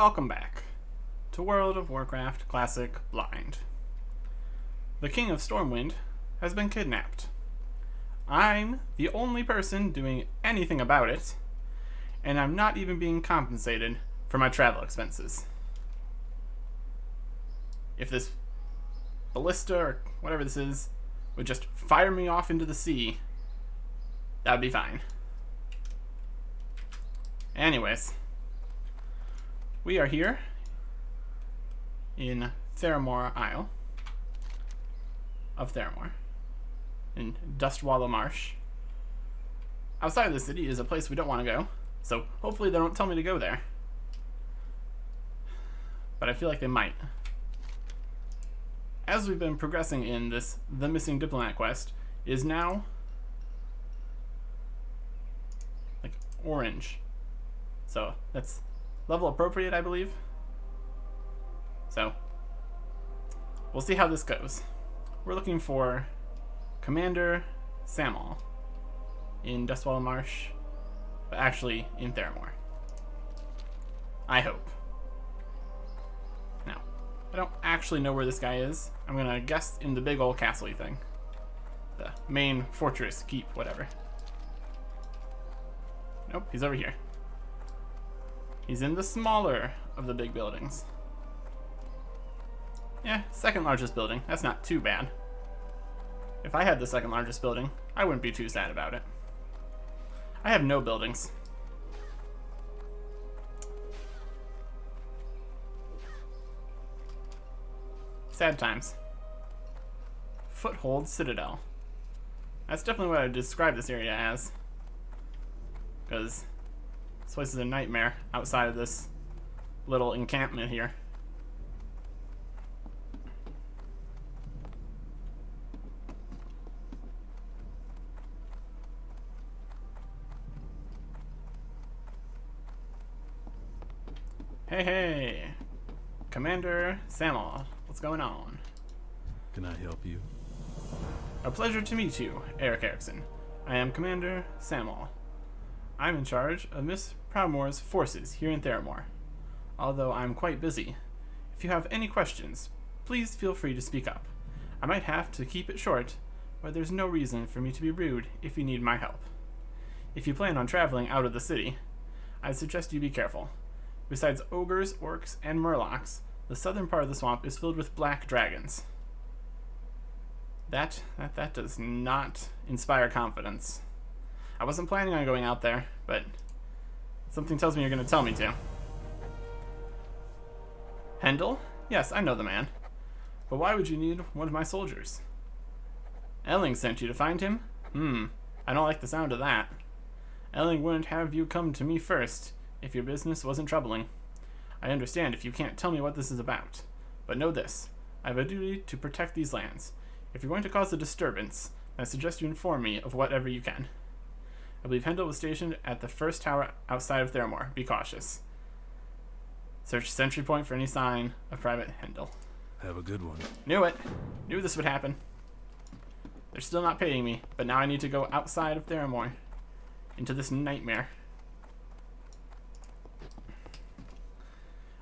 welcome back to World of Warcraft Classic Blind. The King of Stormwind has been kidnapped. I'm the only person doing anything about it, and I'm not even being compensated for my travel expenses. If this ballista or whatever this is would just fire me off into the sea, that would be fine. Anyways, we are here in Theramore Isle of Theramore, in Dustwallow Marsh. Outside of the city is a place we don't want to go, so hopefully they don't tell me to go there. But I feel like they might. As we've been progressing in this The Missing Diplomat quest, is now like orange. So that's level appropriate, I believe. So we'll see how this goes. We're looking for Commander Samal in Dustwallow Marsh, but actually in Theramore. I hope. Now, I don't actually know where this guy is. I'm gonna guess in the big old castle-y thing. The main fortress, keep, whatever. Nope, he's over here. He's in the smaller of the big buildings. Yeah, second largest building. That's not too bad. If I had the second largest building, I wouldn't be too sad about it. I have no buildings. Sad times. Foothold Citadel. That's definitely what I would describe this area as. Because this place is a nightmare outside of this little encampment here. Hey, Commander Samal, what's going on? Can I help you? A pleasure to meet you, Eric Erickson. I am Commander Samal. I'm in charge of Miss Proudmoore's forces here in Theramore. Although I'm quite busy, if you have any questions, please feel free to speak up. I might have to keep it short, but there's no reason for me to be rude if you need my help. If you plan on traveling out of the city, I suggest you be careful. Besides ogres, orcs, and murlocs, the southern part of the swamp is filled with black dragons. That does not inspire confidence. I wasn't planning on going out there, but something tells me you're going to tell me to. Hendel? Yes, I know the man. But why would you need one of my soldiers? Elling sent you to find him? I don't like the sound of that. Elling wouldn't have you come to me first if your business wasn't troubling. I understand if you can't tell me what this is about, but know this. I have a duty to protect these lands. If you're going to cause a disturbance, I suggest you inform me of whatever you can. I believe Hendel was stationed at the first tower outside of Theramore. Be cautious. Search sentry point for any sign of Private Hendel. Have a good one. Knew it. Knew this would happen. They're still not paying me, but now I need to go outside of Theramore into this nightmare.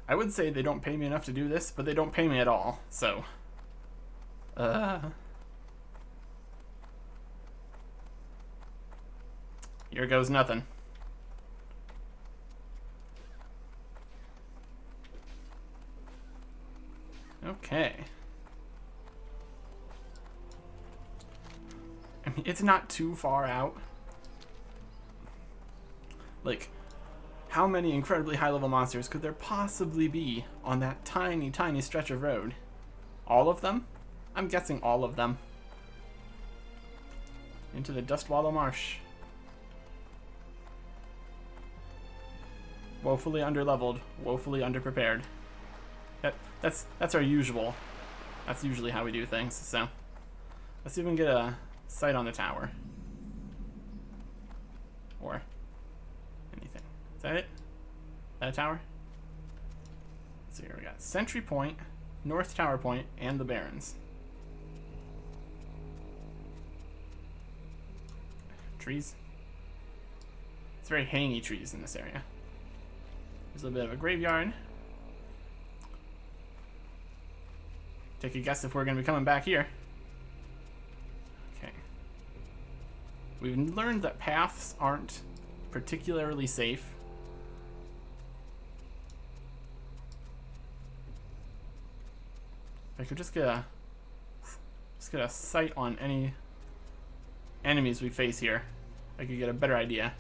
I would say they don't pay me enough to do this, but they don't pay me at all, so. Here goes nothing. Okay. I mean, it's not too far out. Like, how many incredibly high-level monsters could there possibly be on that tiny, tiny stretch of road? All of them? I'm guessing all of them. Into the Dustwallow Marsh. Woefully underleveled, woefully underprepared. That's our usual. That's usually how we do things, so. Let's see if we can get a sight on the tower. Or anything. Is that it? That a tower? So here we got Sentry Point, North Tower Point, and the Barrens. Trees. It's very hangy trees in this area. There's a little bit of a graveyard take a guess if we're going to be coming back here. Okay. We've learned that paths aren't particularly safe. If I could just get a sight on any enemies we face here, I could get a better idea.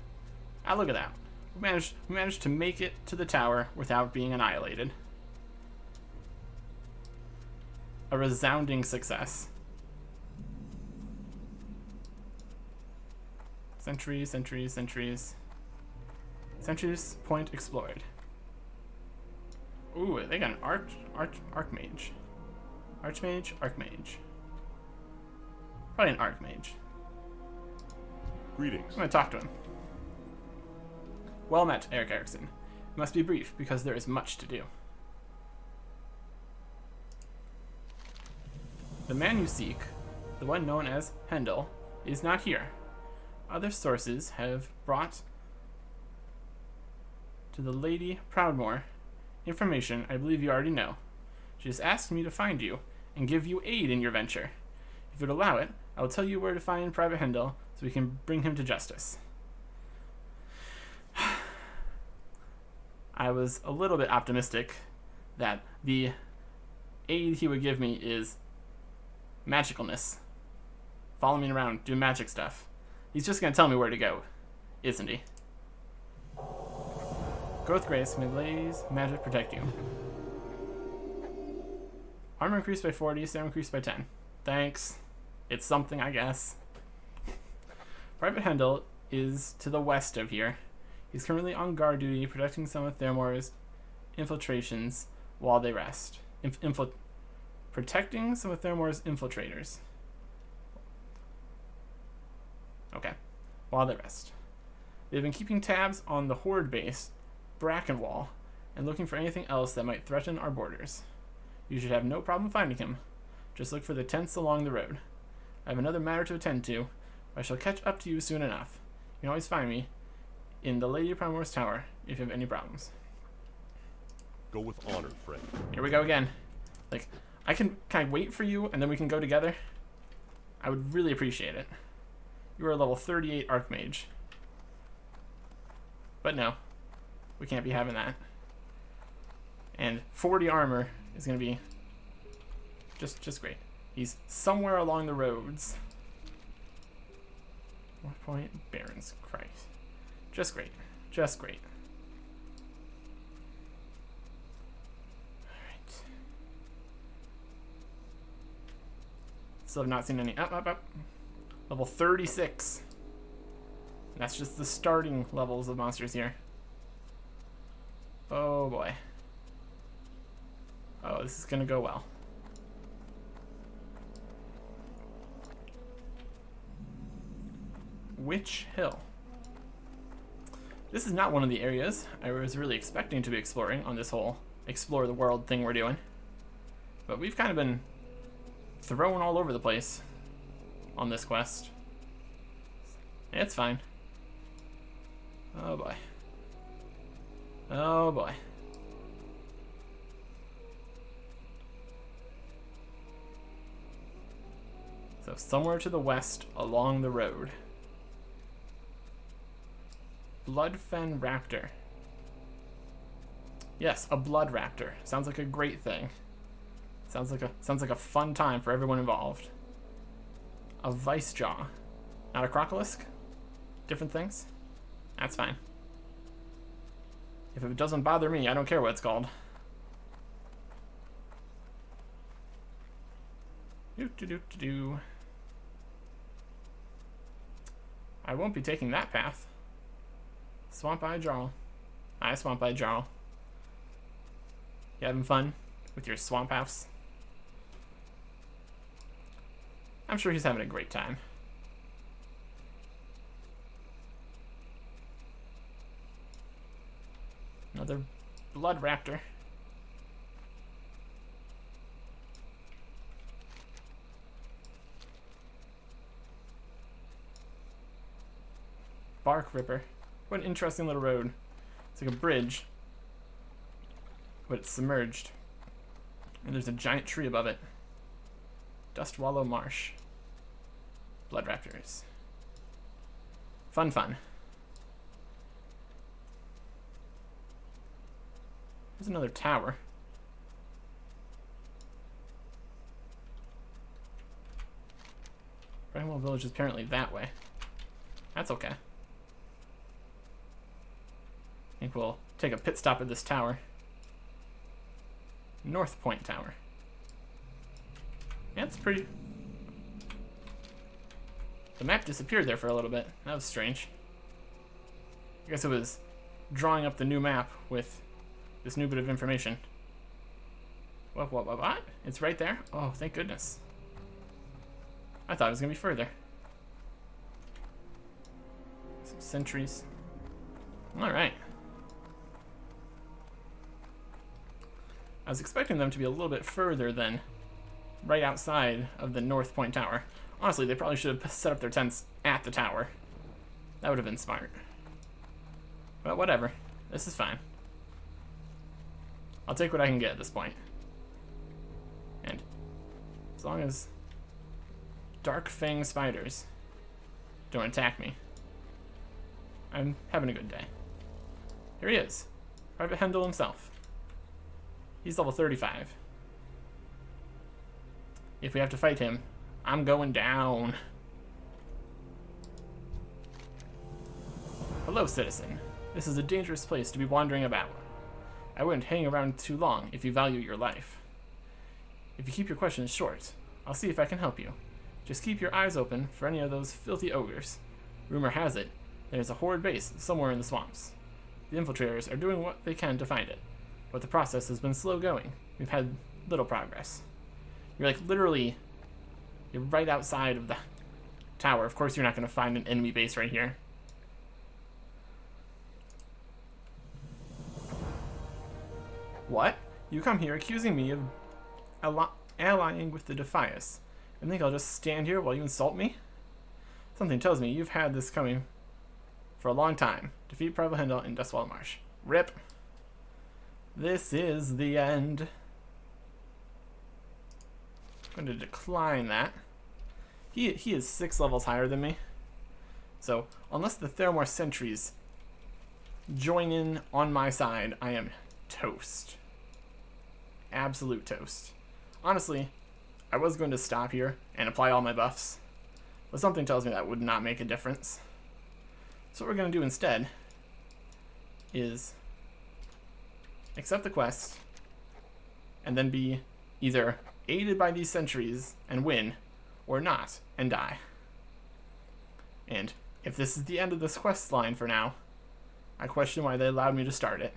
Ah, look at that. We managed to make it to the tower without being annihilated. A resounding success. Sentries, sentries, sentries. Sentries point explored. Ooh, they got an archmage. Archmage, archmage. Probably an archmage. Greetings. I'm gonna talk to him. Well met, Eric Erickson. It must be brief because there is much to do. The man you seek, the one known as Hendel, is not here. Other sources have brought to the Lady Proudmoore information I believe you already know. She has asked me to find you and give you aid in your venture. If you'd allow it, I will tell you where to find Private Hendel so we can bring him to justice. I was a little bit optimistic that the aid he would give me is magicalness. Follow me around, do magic stuff. He's just going to tell me where to go, isn't he? Growth Grace, Melee's magic protect you. Armor increased by 40, stamina increased by 10. Thanks. It's something, I guess. Private Hendel is to the west of here. He's currently on guard duty, protecting some of Thermore's infiltrations while they rest. Protecting some of Thermore's infiltrators. Okay. While they rest. They've been keeping tabs on the Horde base, Brackenwall, and looking for anything else that might threaten our borders. You should have no problem finding him. Just look for the tents along the road. I have another matter to attend to. I shall catch up to you soon enough. You can always find me in the Lady Primor's Tower if you have any problems. Go with honor, friend. Here we go again. Like, can I wait for you and then we can go together? I would really appreciate it. You are a level 38 Archmage. But no, we can't be having that. And 40 armor is going to be just great. He's somewhere along the roads. 1 point, Baron's Christ. Just great. Just great. Alright. Still have not seen any. Up. Level 36. That's just the starting levels of monsters here. Oh boy. Oh, this is gonna go well. Witch Hill. This is not one of the areas I was really expecting to be exploring on this whole explore the world thing we're doing. But we've kind of been thrown all over the place on this quest. It's fine. Oh boy. Oh boy. So somewhere to the west along the road. Bloodfen Raptor. Yes, a blood raptor. Sounds like a great thing. Sounds like a fun time for everyone involved. A vice jaw. Not a crocolisk? Different things? That's fine. If it doesn't bother me, I don't care what it's called. Do. I won't be taking that path. Swamp Eye Jarl. Hi, Swamp Eye Jarl. You having fun with your swamp house? I'm sure he's having a great time. Another blood raptor. Bark Ripper. What an interesting little road. It's like a bridge, but it's submerged. And there's a giant tree above it. Dust Wallow Marsh. Blood Raptors. Fun, fun. There's another tower. Brightwell Village is apparently that way. That's okay. I think we'll take a pit stop at this tower. North Point Tower. Yeah, it's pretty... The map disappeared there for a little bit. That was strange. I guess it was drawing up the new map with this new bit of information. What? It's right there? Oh, thank goodness. I thought it was going to be further. Some sentries. Alright. I was expecting them to be a little bit further than right outside of the North Point Tower. Honestly, they probably should have set up their tents at the tower. That would have been smart. But whatever. This is fine. I'll take what I can get at this point. And as long as Dark Fang spiders don't attack me, I'm having a good day. Here he is. Private Hendel himself. He's level 35. If we have to fight him, I'm going down. Hello, citizen. This is a dangerous place to be wandering about. I wouldn't hang around too long if you value your life. If you keep your questions short, I'll see if I can help you. Just keep your eyes open for any of those filthy ogres. Rumor has it, there's a horde base somewhere in the swamps. The infiltrators are doing what they can to find it, but the process has been slow going. We've had little progress. You're like literally, you're right outside of the tower. Of course you're not going to find an enemy base right here. What? You come here accusing me of allying with the Defias, and think I'll just stand here while you insult me? Something tells me you've had this coming for a long time. Defeat Private Hendel in Dustwall Marsh. RIP. This is the end. I'm going to decline that. He is 6 levels higher than me. So, unless the Theramore sentries join in on my side, I am toast. Absolute toast. Honestly, I was going to stop here and apply all my buffs, but something tells me that would not make a difference. So what we're going to do instead is accept the quest and then be either aided by these sentries and win, or not and die. And if this is the end of this quest line for now, I question why they allowed me to start it.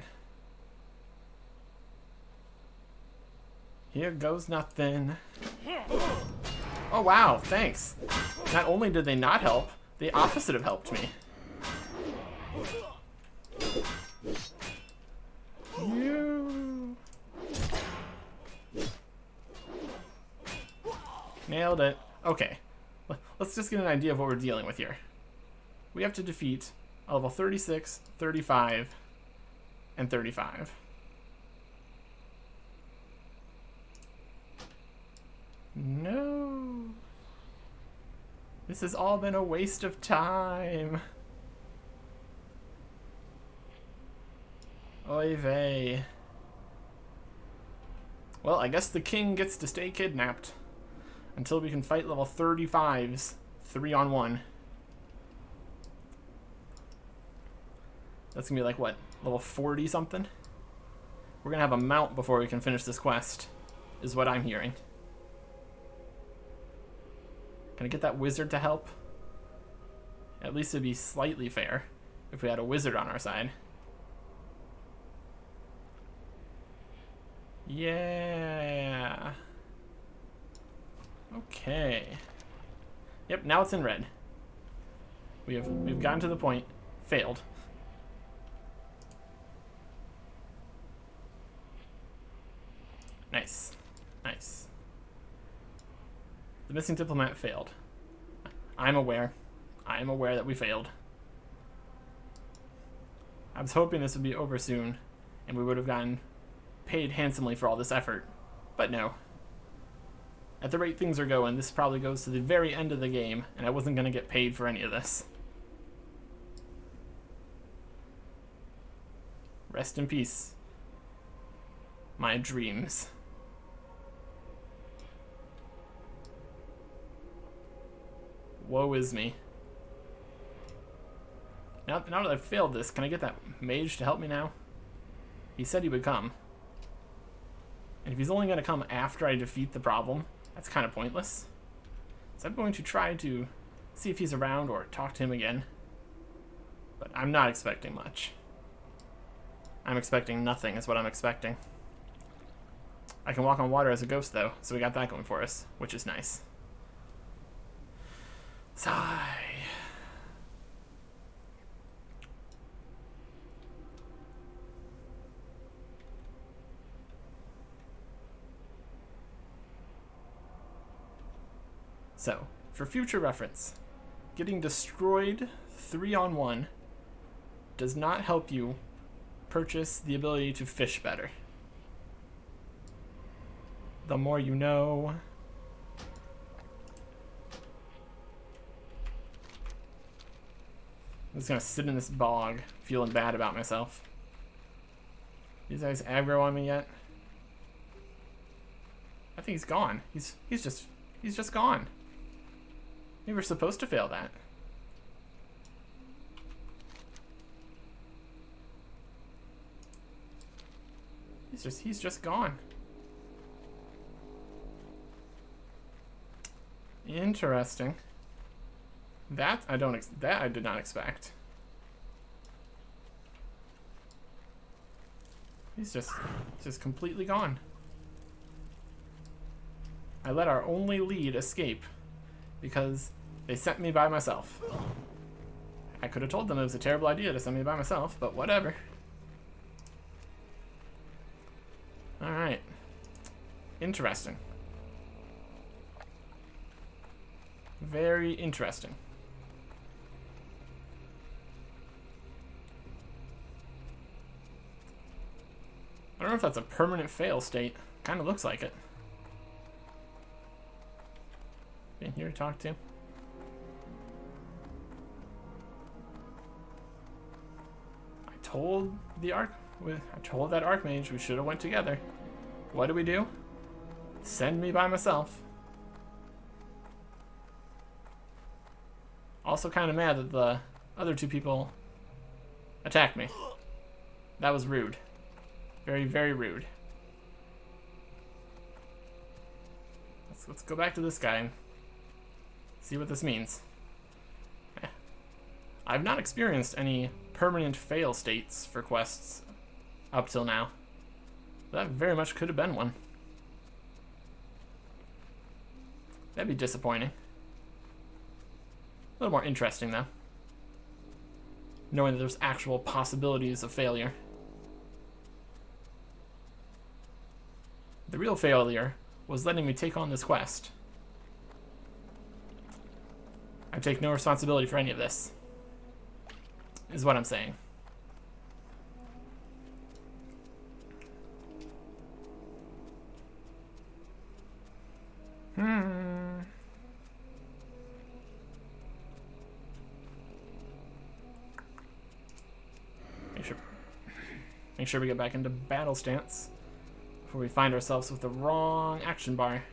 Here goes nothing. Oh wow, thanks. Not only did they not help, the opposite have helped me. You. Nailed it. Okay, let's just get an idea of what we're dealing with here. We have to defeat a level 36, 35, and 35. No. This has all been a waste of time. Oy vey. Well, I guess the king gets to stay kidnapped until we can fight level 35s 3-on-1. That's gonna be like what, level 40 something? We're gonna have a mount before we can finish this quest, is what I'm hearing. Can I get that wizard to help? At least it'd be slightly fair if we had a wizard on our side. Yeah. Okay. Yep, now it's in red. We've gotten to the point. Failed. Nice. Nice. The missing diplomat failed. I'm aware. I am aware that we failed. I was hoping this would be over soon, and we would have gotten paid handsomely for all this effort. But no. At the rate things are going, this probably goes to the very end of the game, and I wasn't going to get paid for any of this. Rest in peace. My dreams. Woe is me. Now that I've failed this, can I get that mage to help me now? He said he would come. And if he's only going to come after I defeat the problem, that's kind of pointless. So I'm going to try to see if he's around or talk to him again. But I'm not expecting much. I'm expecting nothing is what I'm expecting. I can walk on water as a ghost though, so we got that going for us, which is nice. Sigh. So, for future reference, getting destroyed 3-on-1 does not help you purchase the ability to fish better. The more you know. I'm just gonna sit in this bog, feeling bad about myself. These guys aggro on me yet? I think he's gone. He's just gone. Maybe we're supposed to fail that. He's just gone. Interesting. That I did not expect. He's just completely gone. I let our only lead escape because they sent me by myself. I could have told them it was a terrible idea to send me by myself, but whatever. Alright. Interesting. Very interesting. I don't know if that's a permanent fail state. Kind of looks like it. In here to talk to. I told that Archmage we should have went together. What do we do? Send me by myself. Also kind of mad that the other two people attacked me. That was rude. Very, very rude. Let's go back to this guy and see what this means. I've not experienced any permanent fail states for quests up till now. That very much could have been one. That'd be disappointing. A little more interesting though. Knowing that there's actual possibilities of failure. The real failure was letting me take on this quest. I take no responsibility for any of this, is what I'm saying. Make sure we get back into battle stance before we find ourselves with the wrong action bar.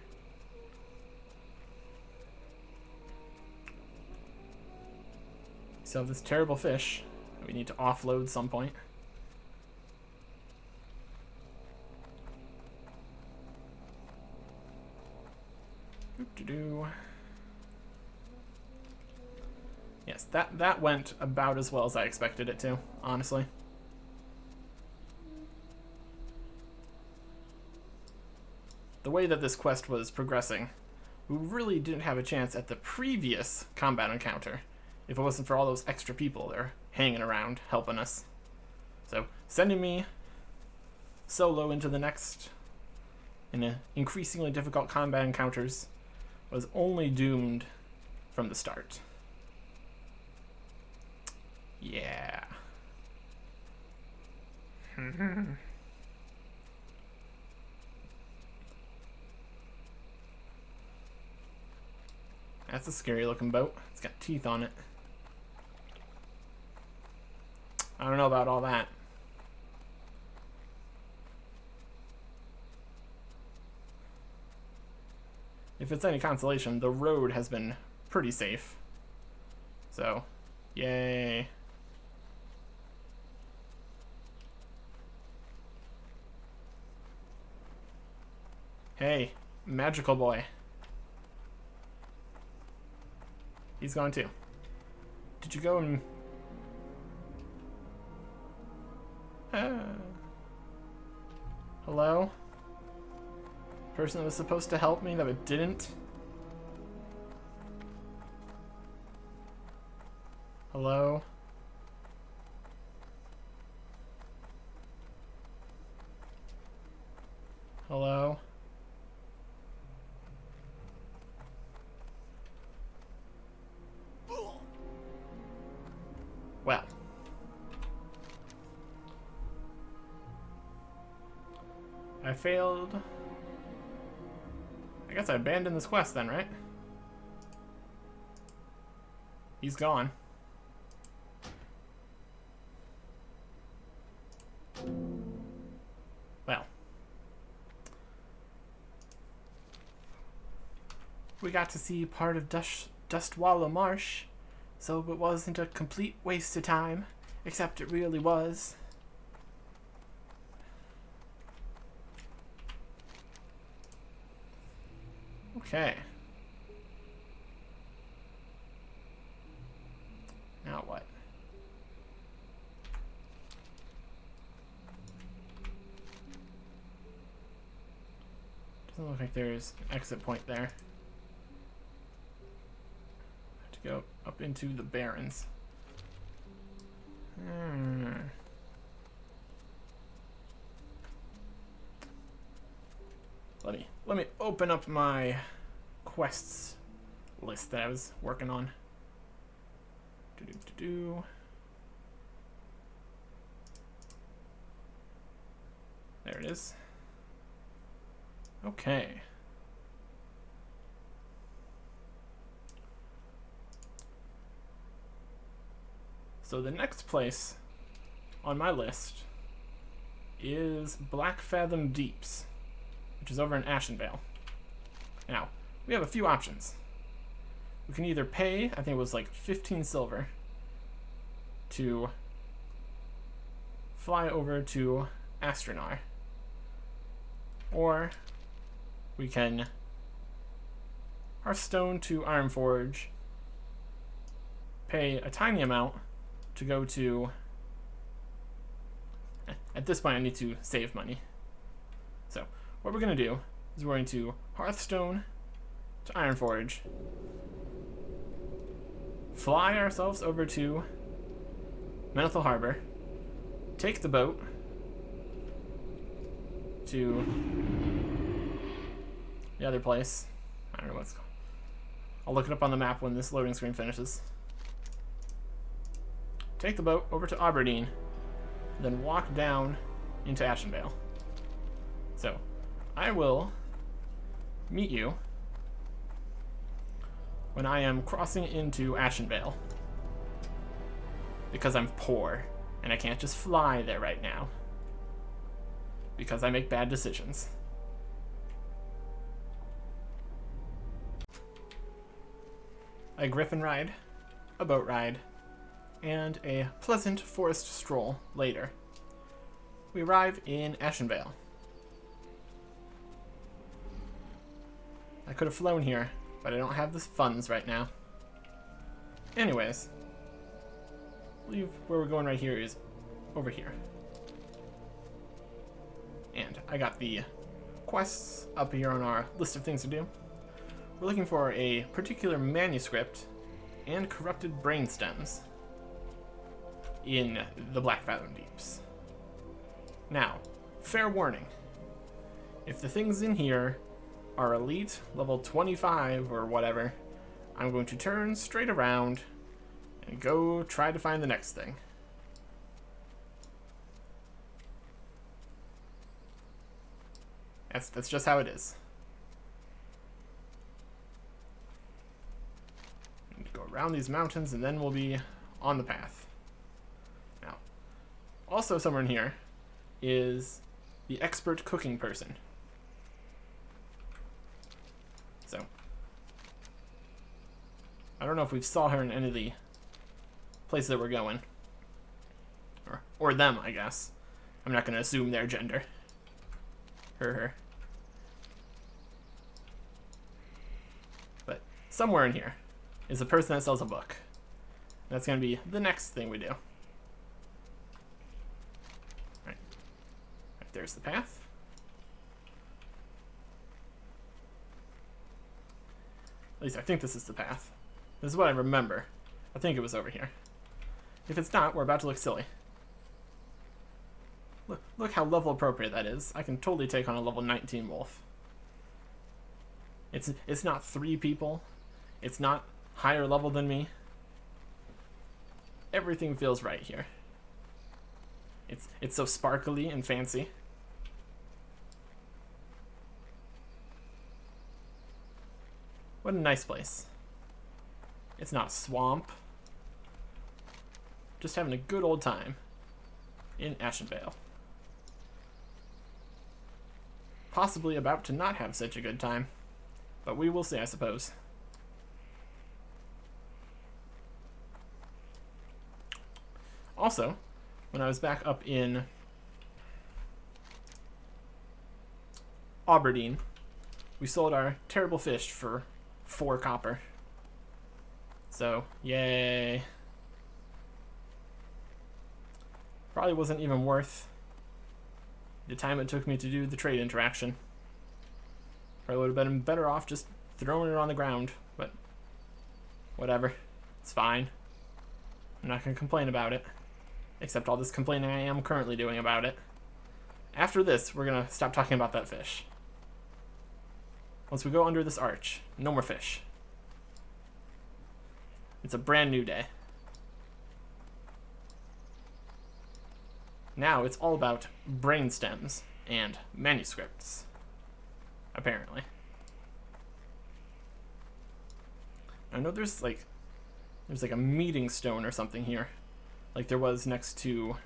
So this terrible fish that we need to offload some point. Yes, that went about as well as I expected it to, honestly. The way that this quest was progressing, we really didn't have a chance at the previous combat encounter if it wasn't for all those extra people that are hanging around helping us. So sending me solo into the next increasingly difficult combat encounters was only doomed from the start. Yeah. That's a scary looking boat. It's got teeth on it. I don't know about all that. If it's any consolation, the road has been pretty safe. So, yay. Hey, magical boy. He's gone too. Did you go and... Hello? Person that was supposed to help me that it didn't? Hello? Hello? Well. I failed. I guess I abandoned this quest then, right? He's gone. Well. We got to see part of Dustwallow Marsh, so it wasn't a complete waste of time, except it really was. Okay. Now what? Doesn't look like there's an exit point there. Have to go up into the Barrens. Let me open up my quests list that I was working on. There it is. Okay. So the next place on my list is Black Fathom Deeps, which is over in Ashenvale. Now, we have a few options. We can either pay, I think it was like 15 silver, to fly over to Astronar. Or we can Hearthstone to Ironforge, pay a tiny amount to go to... At this point I need to save money. So, what we're going to do is we're going to Hearthstone to Ironforge, fly ourselves over to Menethil Harbor, take the boat to the other place. I don't know what it's called. I'll look it up on the map when this loading screen finishes. Take the boat over to Aberdeen, then walk down into Ashenvale. So, I will meet you when I am crossing into Ashenvale, because I'm poor and I can't just fly there right now because I make bad decisions. A griffin ride, a boat ride, and a pleasant forest stroll later. We arrive in Ashenvale. I could have flown here, but I don't have the funds right now. Anyways, I believe where we're going right here is over here. And I got the quests up here on our list of things to do. We're looking for a particular manuscript and corrupted brain stems in the Black Fathom Deeps. Now, fair warning. If the things in here are elite, level 25 or whatever, I'm going to turn straight around and go try to find the next thing. That's just how it is. around these mountains, and then we'll be on the path. Now, also somewhere in here is the expert cooking person. So, I don't know if we saw her in any of the places that we're going. Or them, I guess. I'm not going to assume their gender. Her. But somewhere in here is a person that sells a book. That's going to be the next thing we do. Right, there's the path. At least I think this is the path. This is what I remember. I think it was over here. If it's not, we're about to look silly. Look how level appropriate that is. I can totally take on a level 19 wolf. It's not 3 people. It's not higher level than me. Everything feels right here. It's so sparkly and fancy. What a nice place. It's not a swamp. Just having a good old time in Ashenvale. Possibly about to not have such a good time, but we will see, I suppose. Also, when I was back up in Aberdeen, we sold our terrible fish for 4 copper. So, yay. Probably wasn't even worth the time it took me to do the trade interaction. Probably would have been better off just throwing it on the ground, but whatever. It's fine. I'm not going to complain about it, except all this complaining I am currently doing about it. After this, we're going to stop talking about that fish. Once we go under this arch, no more fish. It's a brand new day. Now it's all about brain stems and manuscripts, apparently. I know there's like a meeting stone or something here, like there was next to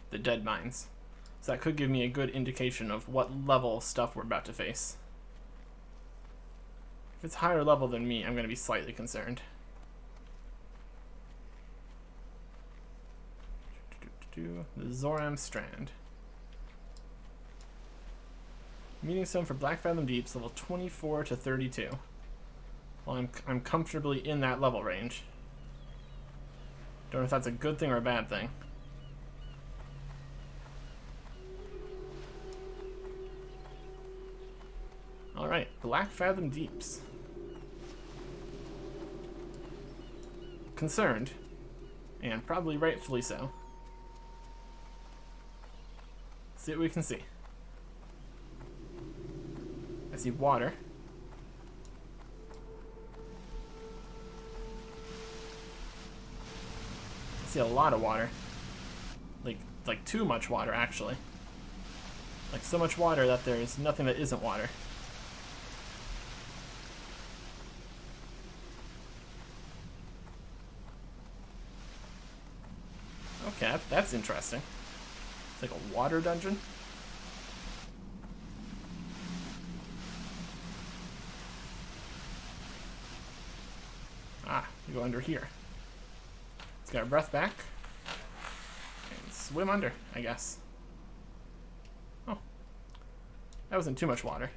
the dead mines. So that could give me a good indication of what level stuff we're about to face. If it's higher level than me, I'm going to be slightly concerned. The Zoram Strand. Meeting stone for Black Fathom Deeps, level 24 to 32. Well, I'm comfortably in that level range. Don't know if that's a good thing or a bad thing. Alright, Black Fathom Deeps. Concerned, and probably rightfully so. See what we can see. I see water. I see a lot of water. Like too much water, actually. Like so much water that there's nothing that isn't water. Okay, that's interesting. It's like a water dungeon. Ah, you go under here. Let's get our breath back. And swim under, I guess. Oh. That wasn't too much water.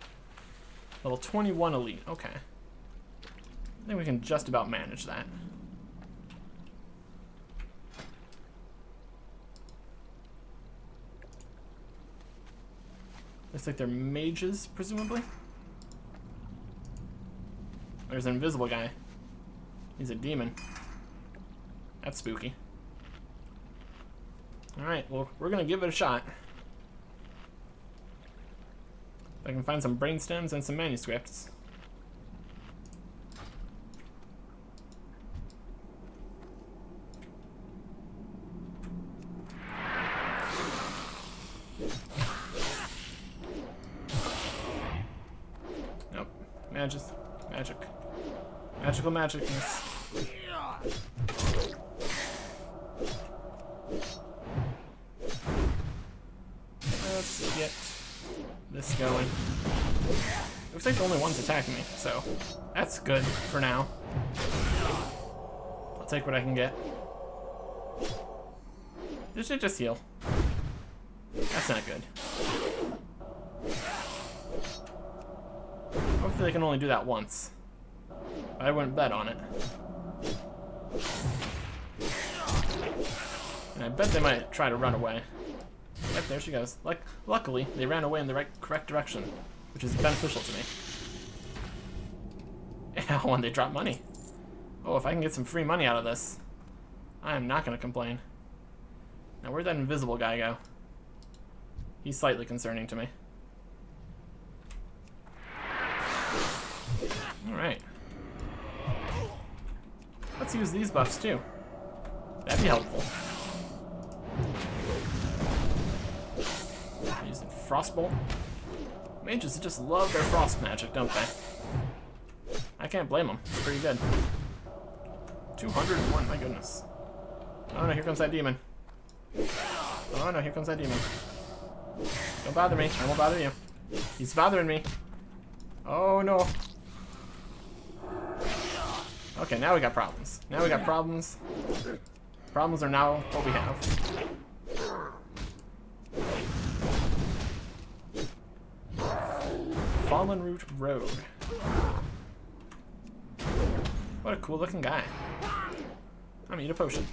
Level 21 elite, okay. I think we can just about manage that. Looks like they're mages, presumably. There's an invisible guy. He's a demon. That's spooky. Alright, well, we're gonna give it a shot. If I can find some brain stems and some manuscripts. Magical magicness. Let's get this going. Looks like the only one's attacking me, so that's good for now. I'll take what I can get. This should just heal. That's not good. Hopefully they can only do that once. But I wouldn't bet on it. And I bet they might try to run away. Yep, there she goes. Luckily, they ran away in the correct direction, which is beneficial to me. Oh, and they dropped money. Oh, if I can get some free money out of this, I am not going to complain. Now, where'd that invisible guy go? He's slightly concerning to me. Alright. Let's use these buffs, too. That'd be helpful. Using Frostbolt. Mages just love their frost magic, don't they? I can't blame them. It's pretty good. 201, my goodness. Oh no, here comes that demon. Oh no, here comes that demon. Don't bother me. I won't bother you. He's bothering me. Oh no. Okay, now we got problems. Now we got problems. Problems are now what we have. Fallen Root Road. What a cool looking guy. I'm gonna eat a potion.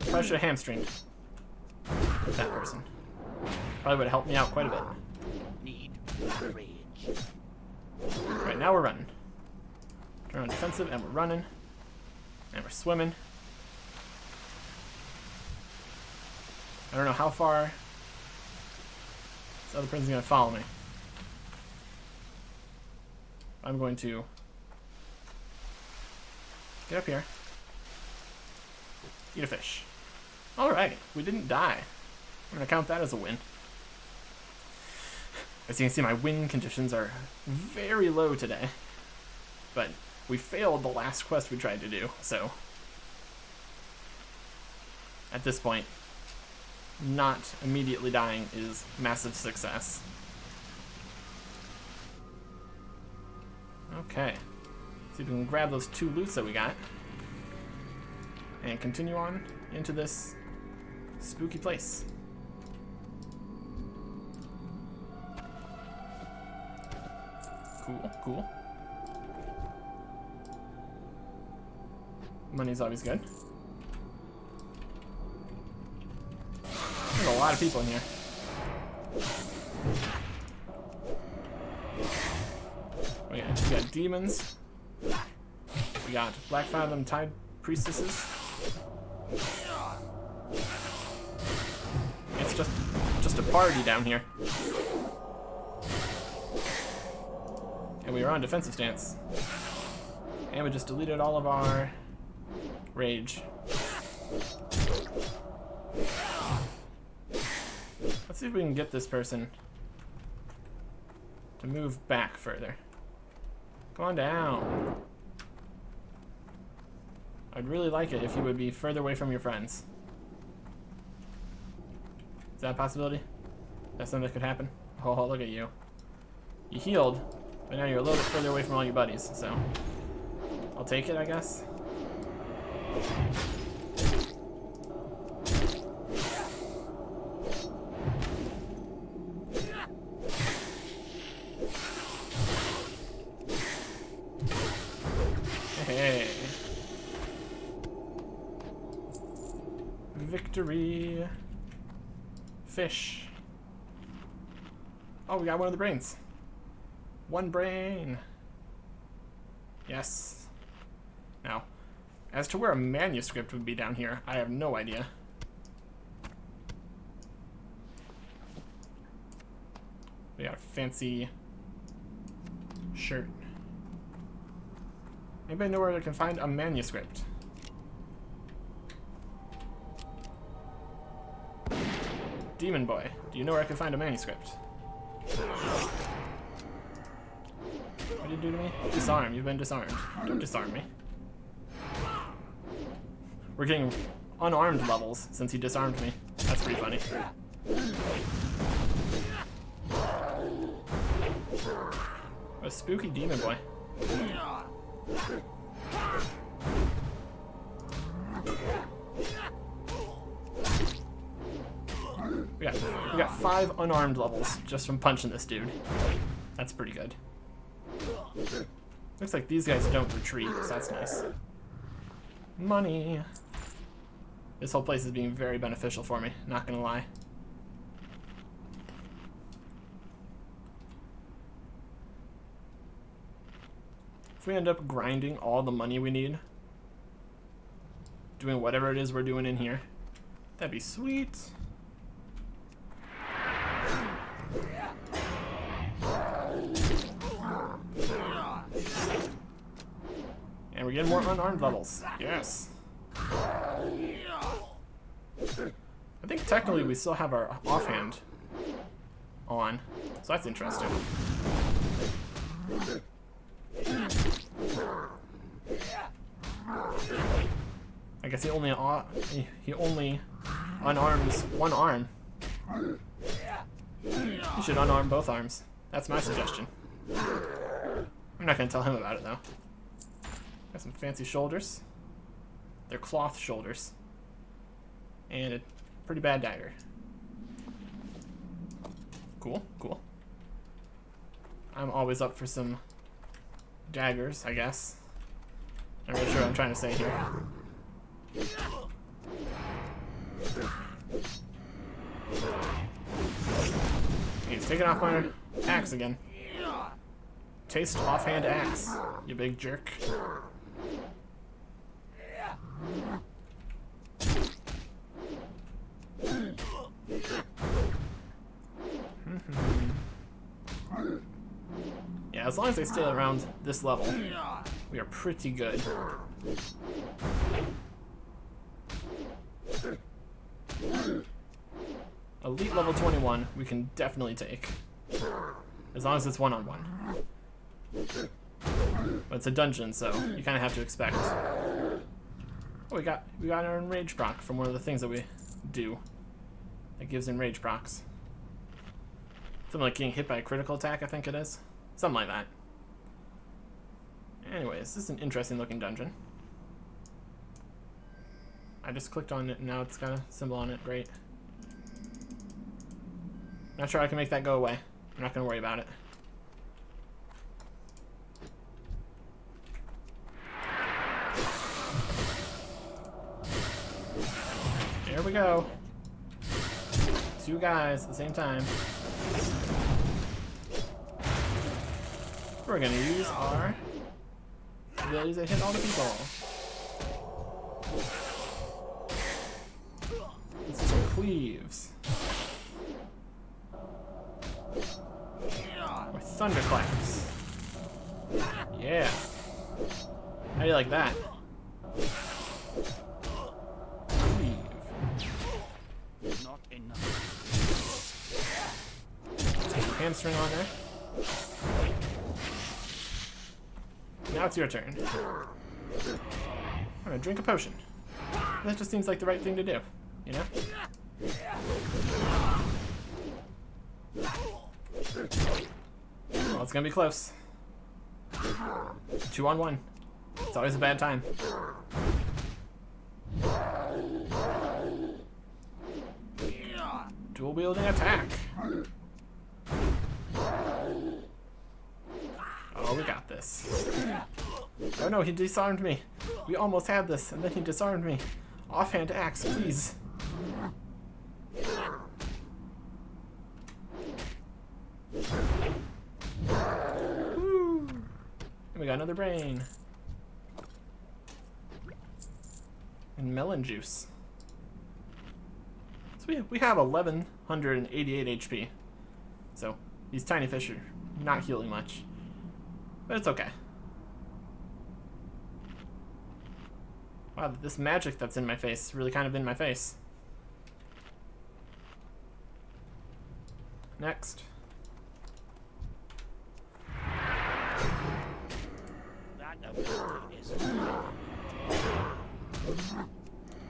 Probably should have hamstringed that person. Probably would have helped me out quite a bit. Need rage. Right, now we're running. Turn on defensive, and we're running. And we're swimming. I don't know how far this other person's gonna follow me. I'm going to get up here. Eat a fish. Alrighty, we didn't die. I'm gonna count that as a win. As you can see, my win conditions are very low today. But we failed the last quest we tried to do, so at this point, not immediately dying is massive success. Okay. See if we can grab those 2 loots that we got. And continue on into this spooky place. Cool, cool. Money's always good. There's a lot of people in here. We got demons. We got Black Fathom Tide Priestesses. It's just a party down here. And we were on defensive stance. And we just deleted all of our rage. Let's see if we can get this person to move back further. Come on down. I'd really like it if you would be further away from your friends. Is that a possibility? That's something that could happen? Oh, look at you. You healed, but now you're a little bit further away from all your buddies, so I'll take it, I guess. Hey. Victory. Fish. Oh, we got one of the brains. 1 brain. Yes. Now, as to where a manuscript would be down here, I have no idea. We got a fancy shirt. Anybody know where I can find a manuscript? Demon Boy, do you know where I can find a manuscript? What did you do to me? Disarm. You've been disarmed. Don't disarm me. We're getting unarmed levels since he disarmed me. That's pretty funny. A spooky demon boy. We got 5 unarmed levels just from punching this dude. That's pretty good. Looks like these guys don't retreat, so that's nice. Money. This whole place is being very beneficial for me, not gonna lie. If we end up grinding all the money we need, doing whatever it is we're doing in here, that'd be sweet. And we're getting more unarmed levels. Yes. I think technically we still have our offhand on, so that's interesting. I guess he only unarms one arm. You should unarm both arms. That's my suggestion. I'm not gonna tell him about it though. Got some fancy shoulders. They're cloth shoulders. And a pretty bad dagger. Cool, cool. I'm always up for some daggers, I guess. I'm not really sure what I'm trying to say here. He's taking off my axe again. Taste offhand axe, you big jerk. Yeah, as long as they stay around this level, we are pretty good. Elite level 21, we can definitely take. As long as it's one-on-one. But it's a dungeon, so you kind of have to expect. Oh, we got our enrage proc from one of the things that we do. That gives enrage procs. Something like getting hit by a critical attack, I think it is. Something like that. Anyways, this is an interesting looking dungeon. I just clicked on it and now it's got a symbol on it. Great. Not sure I can make that go away. I'm not going to worry about it. There we go. 2 guys at the same time. We're going to use our abilities that hit all the people. This is some cleaves. Or thunderclaps. Yeah. How do you like that? Cleave. Not enough. Hamstring on there. Now it's your turn. I'm gonna drink a potion. That just seems like the right thing to do, you know? Well, it's gonna be close. 2-on-1. It's always a bad time. Dual wielding attack. Oh, we got this. Oh no, he disarmed me. We almost had this, and then he disarmed me. Offhand axe, please. Woo. And we got another brain. And melon juice. So we have 1188 HP. So these tiny fish are not healing much. But it's okay. Wow, this magic that's in my face is really kind of in my face. Next.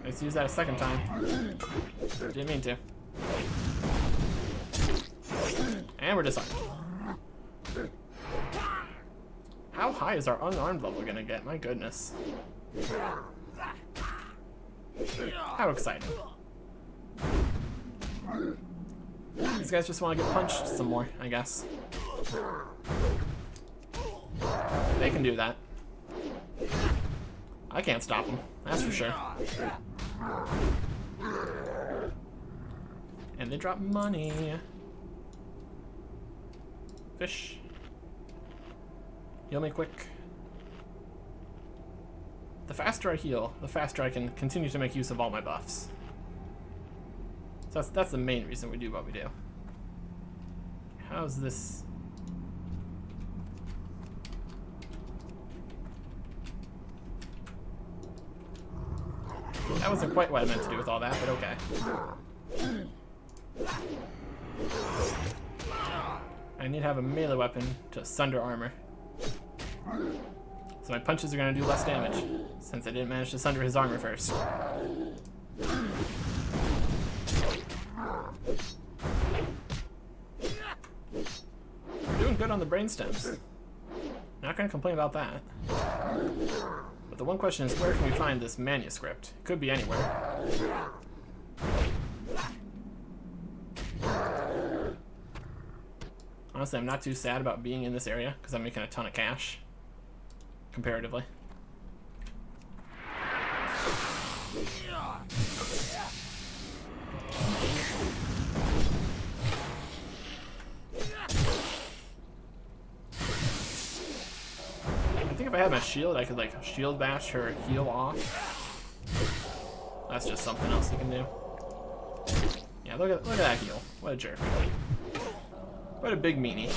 Let's use that a second time. Didn't mean to. And we're disarmed. How high is our unarmed level gonna get? My goodness. How exciting. These guys just want to get punched some more, I guess. They can do that. I can't stop them, that's for sure. And they drop money. Fish. Heal me quick. The faster I heal, the faster I can continue to make use of all my buffs. So that's the main reason we do what we do. How's this? That wasn't quite what I meant to do with all that, but okay. I need to have a melee weapon to sunder armor. So my punches are going to do less damage, since I didn't manage to sunder his armor first. We're doing good on the brain stems. Not going to complain about that. But the one question is, where can we find this manuscript? It could be anywhere. Honestly, I'm not too sad about being in this area, because I'm making a ton of cash. Comparatively. I think if I had my shield, I could like shield bash her heal off. That's just something else you can do. Yeah, look at that heal. What a jerk. What a big meanie.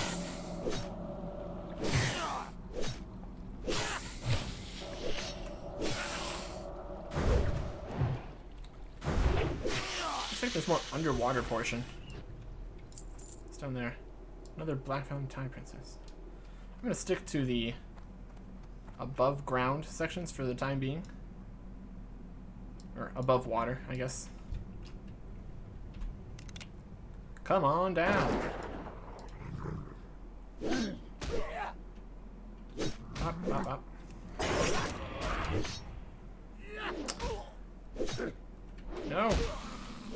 Looks like there's more underwater portion. It's down there. Another Black Fountain Time Princess. I'm gonna stick to the above ground sections for the time being. Or above water, I guess. Come on down. Up, up, up. No.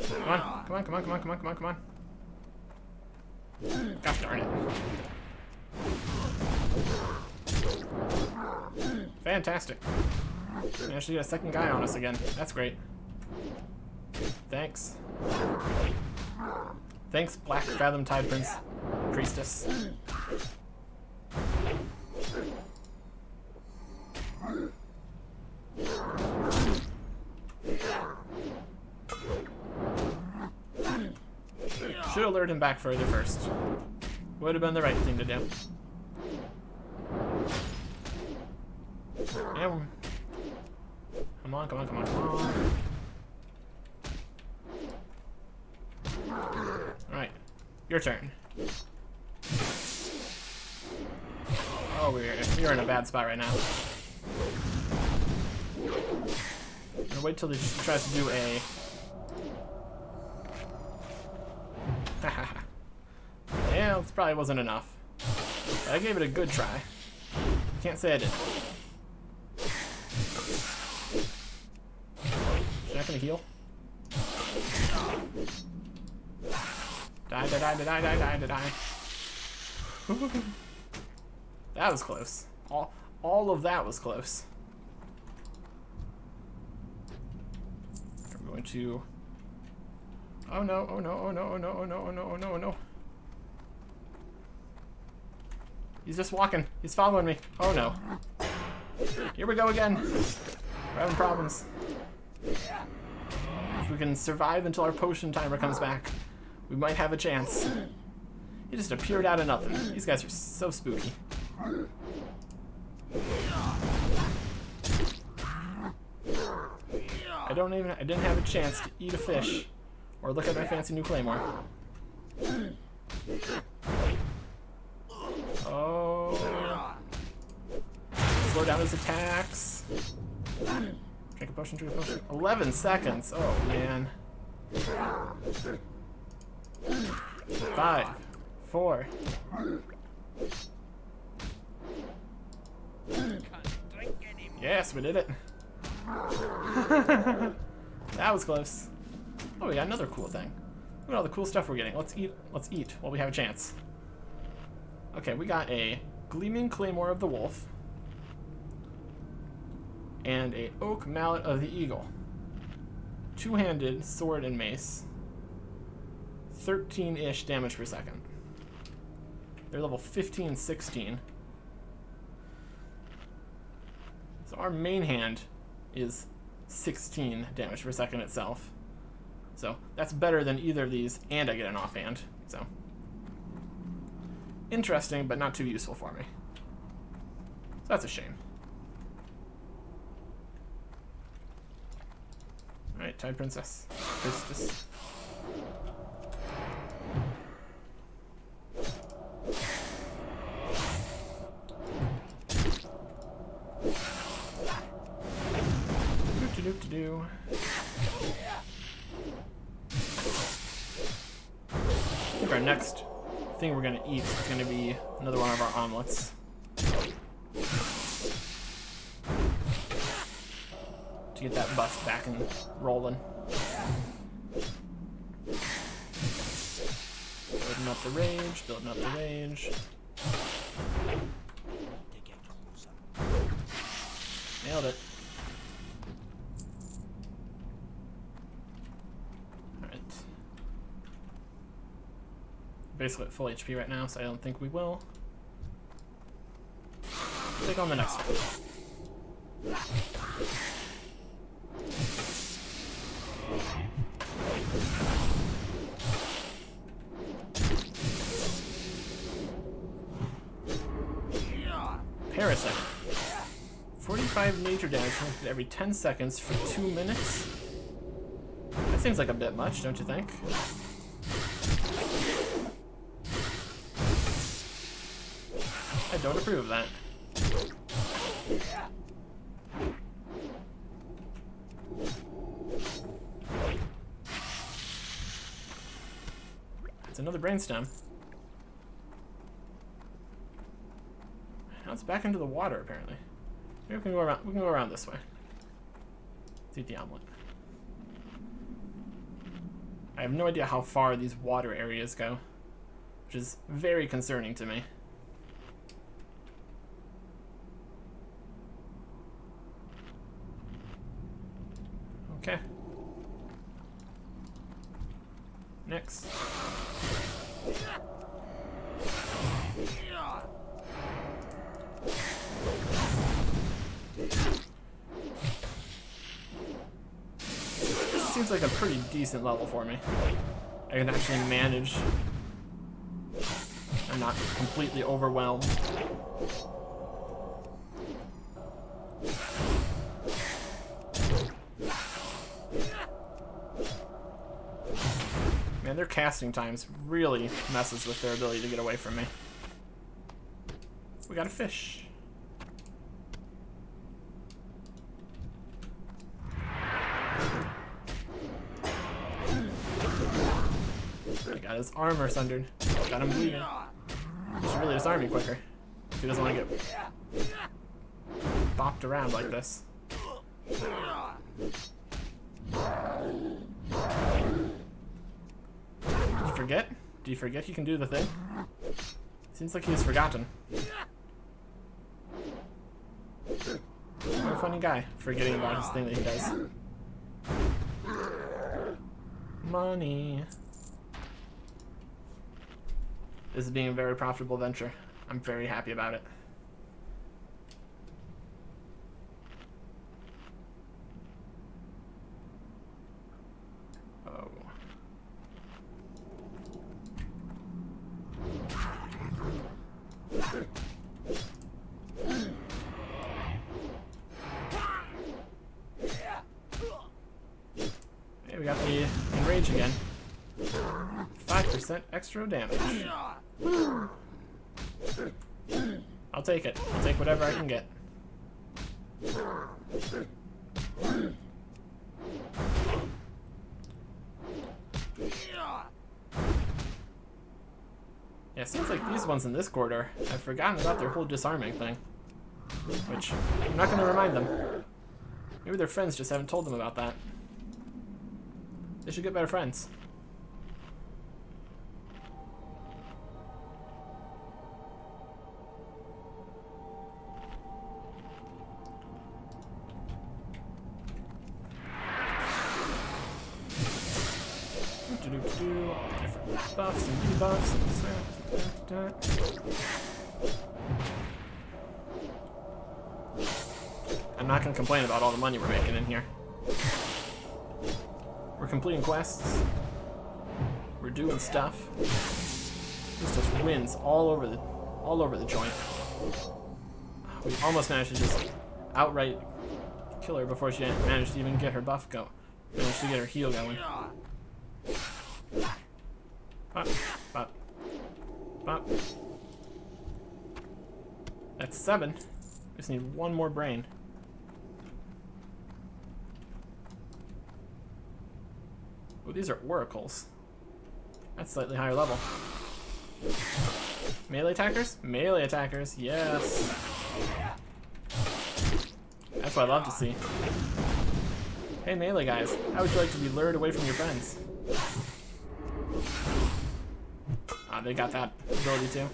Come on, come on, come on, come on, come on, come on, come on. Gosh darn it. Fantastic. Managed to get a second guy on us again. That's great. Thanks. Thanks, Black Fathom Tide Priestess. Should alert him back further first. Would have been the right thing to do. And come on, come on, come on, come on. Alright. Your turn. Oh, you're in a bad spot right now. I'm gonna wait till he tries to do a... Yeah, this probably wasn't enough. But I gave it a good try. Can't say I didn't. She's not gonna heal. Die, die, die, die, die, die, die, die. That was close. All of that was close. I'm going to... Oh no, oh no, oh no, oh no, oh no, oh no, oh no, oh no. He's just walking. He's following me. Oh no. Here we go again. We're having problems. If we can survive until our potion timer comes back, we might have a chance. He just appeared out of nothing. These guys are so spooky. I didn't have a chance to eat a fish or look at my fancy new claymore. Oh. Slow down his attacks. Trying Drink a potion, drink a potion. 11 seconds. Oh, man. 5, 4. Yes, we did it. That was close. Oh, we got another cool thing. Look at all the cool stuff we're getting. Let's eat while we have a chance. Okay, we got a Gleaming Claymore of the Wolf. And a Oak Mallet of the Eagle. Two-handed sword and mace. 13-ish damage per second. They're level 15, 16. So our main hand is 16 damage per second itself. So that's better than either of these, and I get an offhand. So interesting, but not too useful for me. So that's a shame. Alright, Tide Princess. Priestess. Do. I think our next thing we're gonna eat is gonna be another one of our omelets. To get that bust back and rolling. Building up the rage, building up the rage. Nailed it. Basically at full HP right now, so I don't think we will. Take on the next one. Parasite. 45 nature damage every 10 seconds for 2 minutes. That seems like a bit much, don't you think? I don't approve of that. It's another brainstem. Now it's back into the water, apparently. Maybe we can go around. We can go around this way. Let's eat the omelet. I have no idea how far these water areas go, which is very concerning to me. Okay. Next. This seems like a pretty decent level for me. I can actually manage. I'm not completely overwhelmed. Man, their casting times really messes with their ability to get away from me. We got a fish. I got his armor sundered. Got him bleeding. Should really disarm me quicker. If he doesn't want to get bopped around like this. Did you forget? Do you forget he can do the thing? Seems like he's forgotten. What a funny guy, forgetting about his thing that he does. Money. This is being a very profitable venture. I'm very happy about it. Oh. Hey, we got the enrage again. 5% extra damage. I'll take it. I'll take whatever I can get. Yeah, it seems like these ones in this corridor, I've forgotten about their whole disarming thing. Which, I'm not going to remind them. Maybe their friends just haven't told them about that. They should get better friends. Different buffs and debuffs. I'm not going to complain about all the money we're making in here. We're completing quests. We're doing stuff. This just wins all over the joint. We almost managed to just outright kill her before she managed to even get her buff go. Managed to get her heal going. Pop, pop, pop. That's 7. Just need one more brain. Oh, these are oracles. That's slightly higher level. Melee attackers? Melee attackers, yes. That's what I love to see. Hey melee guys, how would you like to be lured away from your friends? Ah, they got that ability too.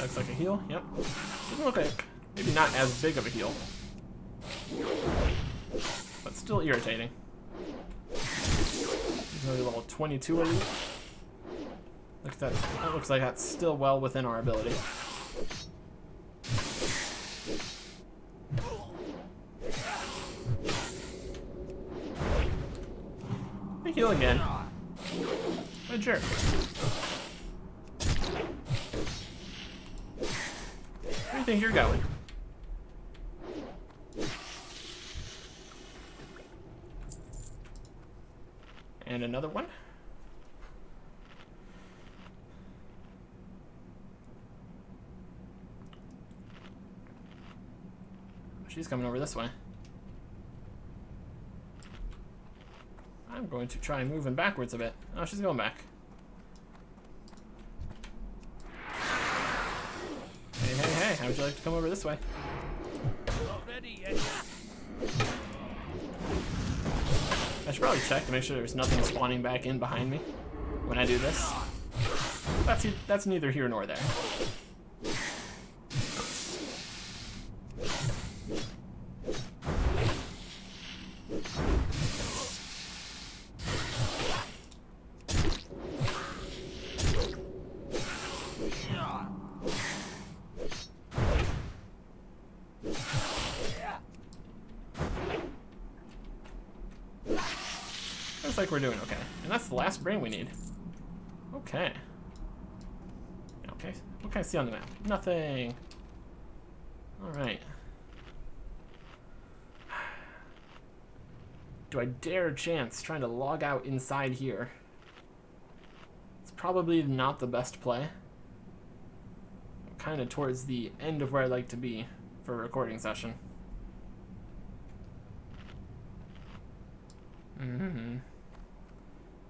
Looks like a heal, yep. Doesn't look like, maybe not as big of a heal. But still irritating. He's only level 22 elite. That looks like that's still well within our ability. They heal again. What a jerk. Where do you think you're going? And another one. She's coming over this way. I'm going to try moving backwards a bit. Oh, she's going back. Hey, hey, hey, how would you like to come over this way? Not ready yet. I should probably check to make sure there's nothing spawning back in behind me when I do this. That's neither here nor there. Looks like we're doing okay. And that's the last brain we need. Okay. Okay. What can I see on the map? Nothing. Alright. Do I dare chance trying to log out inside here? It's probably not the best play. I'm kind of towards the end of where I'd like to be for a recording session.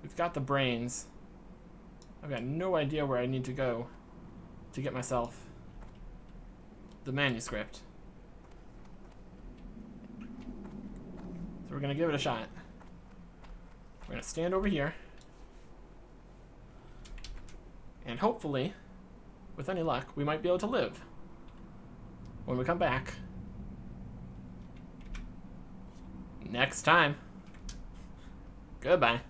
We've got the brains. I've got no idea where I need to go to get myself the manuscript. So we're gonna give it a shot. We're gonna stand over here. And hopefully, with any luck, we might be able to live when we come back next time. Goodbye.